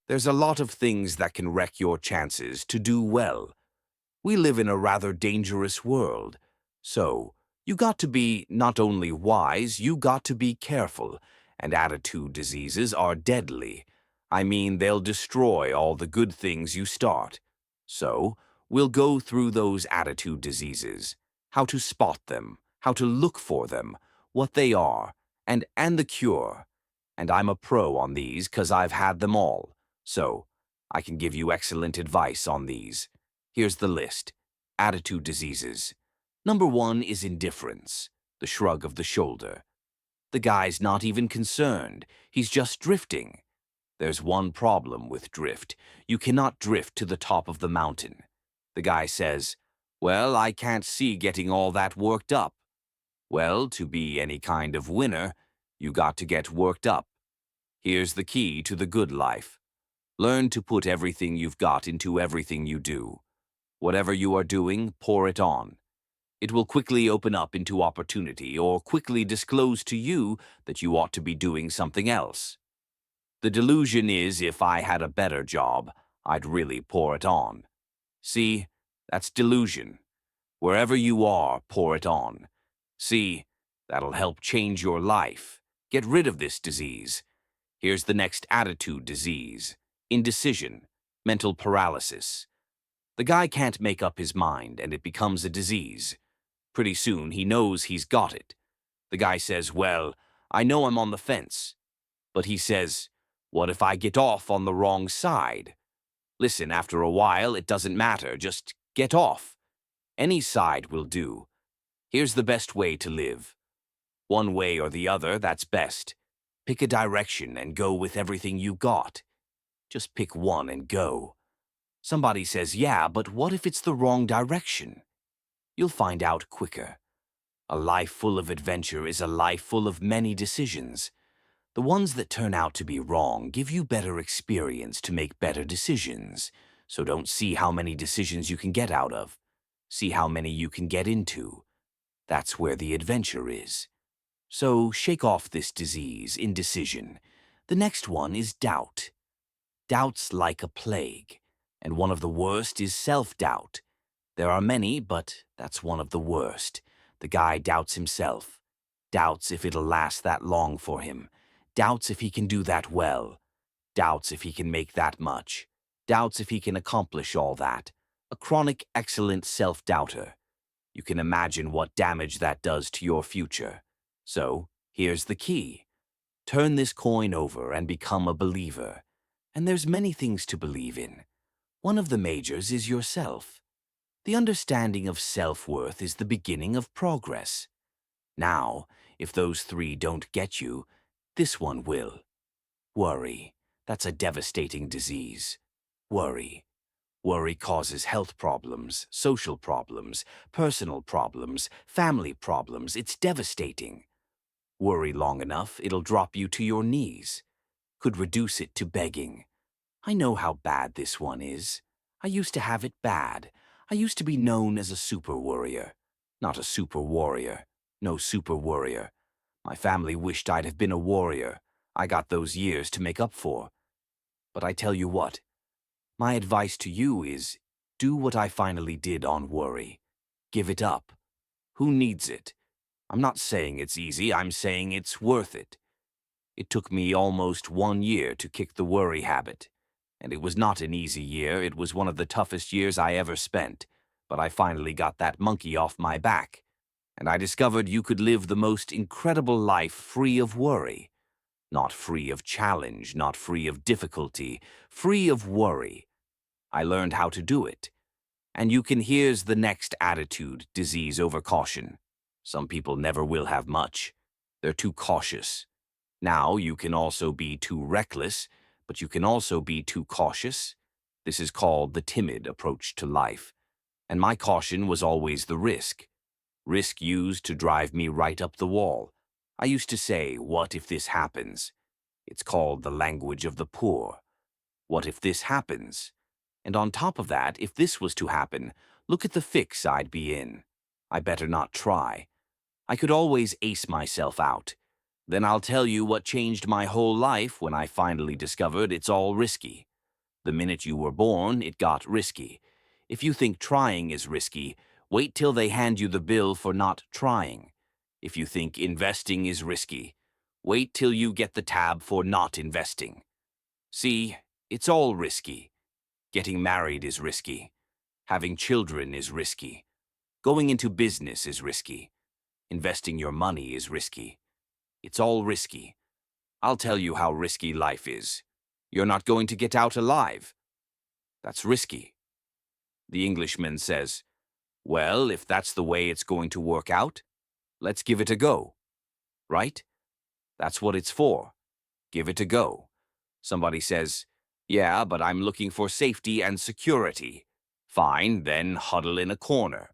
There's a lot of things that can wreck your chances to do well. We live in a rather dangerous world. So, you got to be not only wise, you got to be careful. And attitude diseases are deadly. I mean, they'll destroy all the good things you start. So, we'll go through those attitude diseases, how to spot them, how to look for them, what they are, and the cure. And I'm a pro on these 'cause I've had them all. So, I can give you excellent advice on these. Here's the list. Attitude diseases. Number 1 is indifference, the shrug of the shoulder. The guy's not even concerned. He's just drifting. There's one problem with drift. You cannot drift to the top of the mountain. The guy says, "Well, I can't see getting all that worked up." Well, to be any kind of winner, you got to get worked up. Here's the key to the good life. Learn to put everything you've got into everything you do. Whatever you are doing, pour it on. It will quickly open up into opportunity or quickly disclose to you that you ought to be doing something else. The delusion is if I had a better job, I'd really pour it on. See, that's delusion. Wherever you are, pour it on. See, that'll help change your life. Get rid of this disease. Here's the next attitude disease. Indecision, mental paralysis. The guy can't make up his mind, and it becomes a disease. Pretty soon, he knows he's got it. The guy says, "Well, I know I'm on the fence." But he says, "What if I get off on the wrong side?" Listen, after a while, it doesn't matter. Just get off. Any side will do. Here's the best way to live. One way or the other, that's best. Pick a direction and go with everything you got. Just pick one and go. Somebody says, "Yeah, but what if it's the wrong direction?" You'll find out quicker. A life full of adventure is a life full of many decisions. The ones that turn out to be wrong give you better experience to make better decisions. So don't see how many decisions you can get out of. See how many you can get into. That's where the adventure is. So shake off this disease, indecision. The next one is doubt. Doubt's like a plague, and one of the worst is self-doubt. There are many, but that's one of the worst. The guy doubts himself. Doubts if it'll last that long for him. Doubts if he can do that well. Doubts if he can make that much. Doubts if he can accomplish all that. A chronic, excellent self-doubter. You can imagine what damage that does to your future. So, here's the key. Turn this coin over and become a believer. And there's many things to believe in. One of the majors is yourself. The understanding of self-worth is the beginning of progress. Now, if those 3 don't get you, this one will. Worry. That's a devastating disease. Worry. Worry causes health problems, social problems, personal problems, family problems. It's devastating. Worry long enough, it'll drop you to your knees. Could reduce it to begging. I know how bad this one is. I used to have it bad. I used to be known as a super worrier. Not a super warrior. No super worrier. My family wished I'd have been a warrior. I got those years to make up for. But I tell you what, my advice to you is, do what I finally did on worry. Give it up. Who needs it? I'm not saying it's easy, I'm saying it's worth it. It took me almost 1 year to kick the worry habit. And it was not an easy year, it was one of the toughest years I ever spent. But I finally got that monkey off my back. And I discovered you could live the most incredible life free of worry. Not free of challenge, not free of difficulty, free of worry. I learned how to do it. And here's the next attitude, disease over caution. Some people never will have much. They're too cautious. Now, you can also be too reckless, but you can also be too cautious. This is called the timid approach to life. And my caution was always the risk. Risk used to drive me right up the wall. I used to say, "What if this happens?" It's called the language of the poor. What if this happens? And on top of that, if this was to happen, look at the fix I'd be in. I better not try. I could always ace myself out. Then I'll tell you what changed my whole life when I finally discovered it's all risky. The minute you were born, it got risky. If you think trying is risky, wait till they hand you the bill for not trying. If you think investing is risky, wait till you get the tab for not investing. See, it's all risky. Getting married is risky. Having children is risky. Going into business is risky. Investing your money is risky. It's all risky. I'll tell you how risky life is. You're not going to get out alive. That's risky. The Englishman says, well, if that's the way it's going to work out, let's give it a go. Right? That's what it's for. Give it a go. Somebody says, yeah, but I'm looking for safety and security. Fine, then huddle in a corner.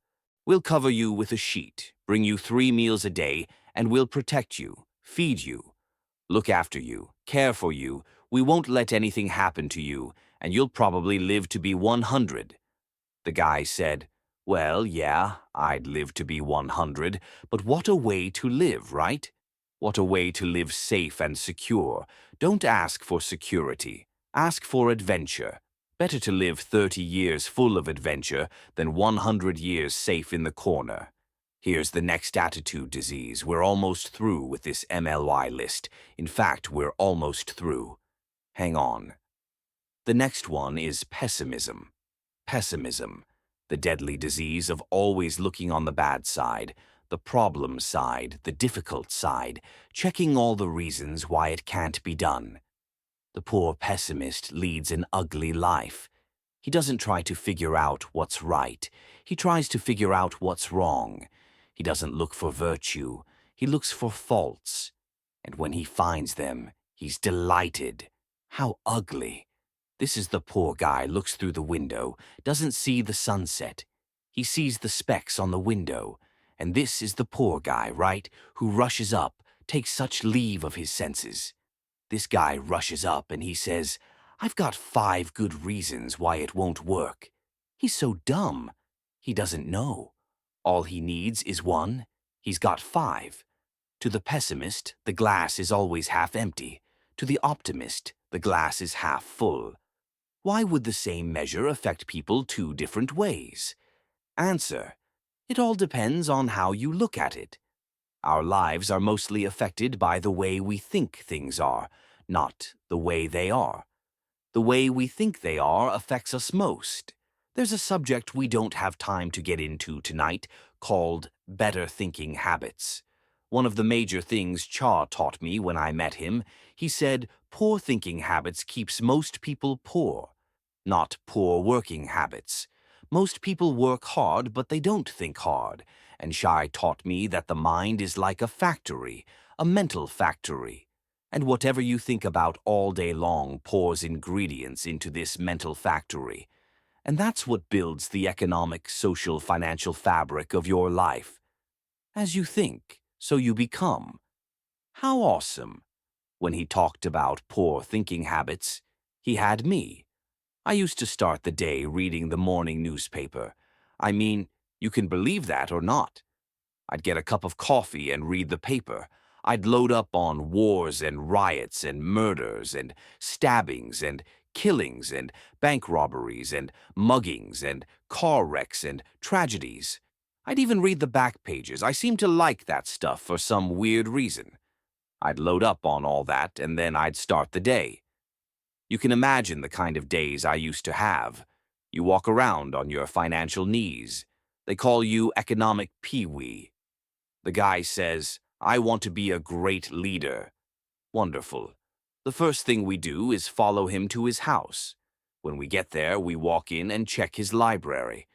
We'll cover you with a sheet, bring you 3 meals a day, and we'll protect you, feed you, look after you, care for you. We won't let anything happen to you, and you'll probably live to be 100. The guy said, well, yeah, I'd live to be 100, but what a way to live, right? What a way to live safe and secure. Don't ask for security. Ask for adventure. Better to live 30 years full of adventure than 100 years safe in the corner. Here's the next attitude disease. We're almost through with this MLY list. In fact, we're almost through. Hang on. The next one is pessimism. Pessimism, the deadly disease of always looking on the bad side, the problem side, the difficult side, checking all the reasons why it can't be done. The poor pessimist leads an ugly life. He doesn't try to figure out what's right. He tries to figure out what's wrong. He doesn't look for virtue. He looks for faults. And when he finds them, he's delighted. How ugly. This is the poor guy looks through the window, doesn't see the sunset. He sees the specks on the window. And this is the poor guy, right, who rushes up, takes such leave of his senses. This guy rushes up and he says, I've got 5 good reasons why it won't work. He's so dumb. He doesn't know. All he needs is 1. He's got 5. To the pessimist, the glass is always half empty. To the optimist, the glass is half full. Why would the same measure affect people 2 different ways? Answer: it all depends on how you look at it. Our lives are mostly affected by the way we think things are, not the way they are. The way we think they are affects us most. There's a subject we don't have time to get into tonight called better thinking habits. One of the major things Cha taught me when I met him, he said poor thinking habits keeps most people poor, not poor working habits. Most people work hard, but they don't think hard. And Shai taught me that the mind is like a factory, a mental factory. And whatever you think about all day long pours ingredients into this mental factory. And that's what builds the economic, social, financial fabric of your life. As you think, so you become. How awesome. When he talked about poor thinking habits, he had me. I used to start the day reading the morning newspaper. I mean, you can believe that or not. I'd get a cup of coffee and read the paper. I'd load up on wars and riots and murders and stabbings and killings and bank robberies and muggings and car wrecks and tragedies. I'd even read the back pages. I seemed to like that stuff for some weird reason. I'd load up on all that and then I'd start the day. You can imagine the kind of days I used to have. You walk around on your financial knees. They call you economic peewee. The guy says, I want to be a great leader. Wonderful. The first thing we do is follow him to his house. When we get there, we walk in and check his library.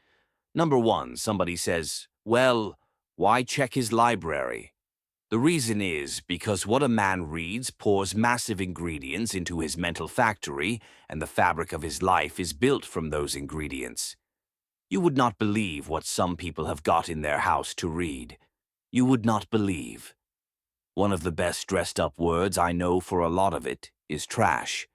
Number 1, somebody says, well, why check his library? The reason is because what a man reads pours massive ingredients into his mental factory, and the fabric of his life is built from those ingredients. You would not believe what some people have got in their house to read. You would not believe. One of the best dressed-up words I know for a lot of it is trash.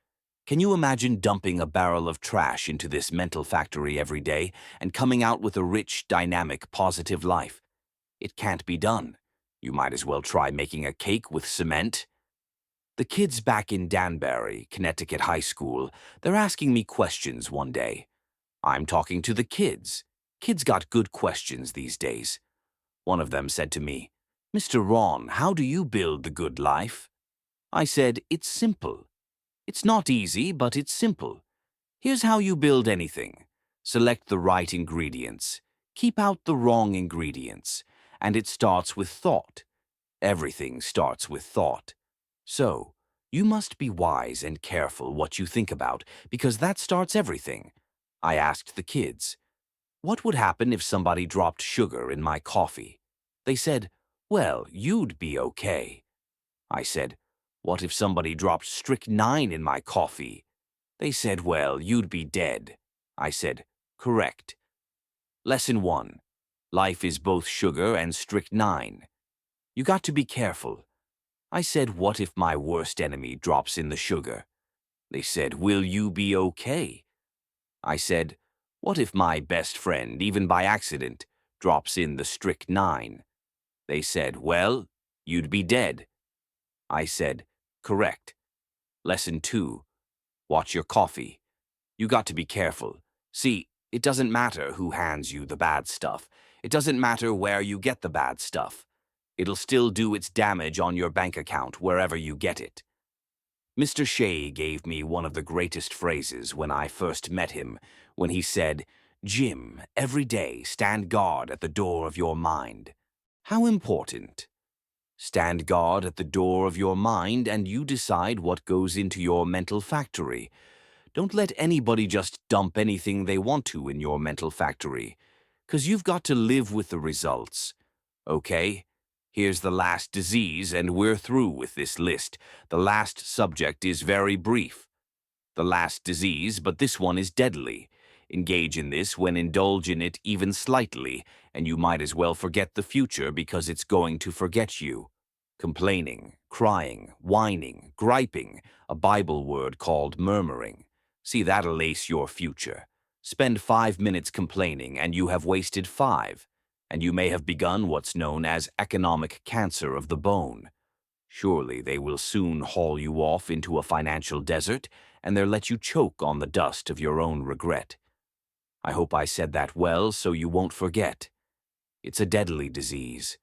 Can you imagine dumping a barrel of trash into this mental factory every day and coming out with a rich, dynamic, positive life? It can't be done. You might as well try making a cake with cement. The kids back in Danbury, Connecticut High School, they're asking me questions one day. I'm talking to the kids. Kids got good questions these days. One of them said to me, "Mr. Ron, how do you build the good life?" I said, "It's simple. It's not easy, but it's simple. Here's how you build anything. Select the right ingredients. Keep out the wrong ingredients. And it starts with thought. Everything starts with thought. So, you must be wise and careful what you think about, because that starts everything." I asked the kids, "What would happen if somebody dropped sugar in my coffee?" They said, "Well, you'd be okay." I said, "What if somebody dropped strychnine in my coffee?" They said, "Well, you'd be dead." I said, "Correct." Lesson 1. Life is both sugar and strychnine. You got to be careful. I said, "What if my worst enemy drops in the sugar?" They said, "Will you be okay?" I said, "What if my best friend, even by accident, drops in the strychnine?" They said, "Well, you'd be dead." I said, "Correct." Lesson 2. Watch your coffee. You got to be careful. See, it doesn't matter who hands you the bad stuff. It doesn't matter where you get the bad stuff. It'll still do its damage on your bank account wherever you get it. Mr. Shea gave me one of the greatest phrases when I first met him, when he said, "Jim, every day stand guard at the door of your mind." How important. Stand guard at the door of your mind and you decide what goes into your mental factory. Don't let anybody just dump anything they want to in your mental factory, 'cause you've got to live with the results. Okay? Here's the last disease, and we're through with this list. The last subject is very brief. The last disease, but this one is deadly. Engage in this when indulge in it even slightly, and you might as well forget the future because it's going to forget you. Complaining, crying, whining, griping, a Bible word called murmuring. See, that'll ace your future. Spend 5 minutes complaining and you have wasted 5, and you may have begun what's known as economic cancer of the bone. Surely they will soon haul you off into a financial desert and they'll let you choke on the dust of your own regret. I hope I said that well so you won't forget. It's a deadly disease.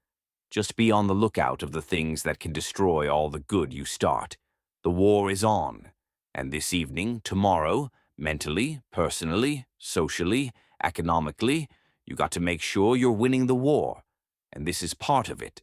Just be on the lookout of the things that can destroy all the good you start. The war is on. And this evening, tomorrow, mentally, personally, socially, economically, you got to make sure you're winning the war. And this is part of it.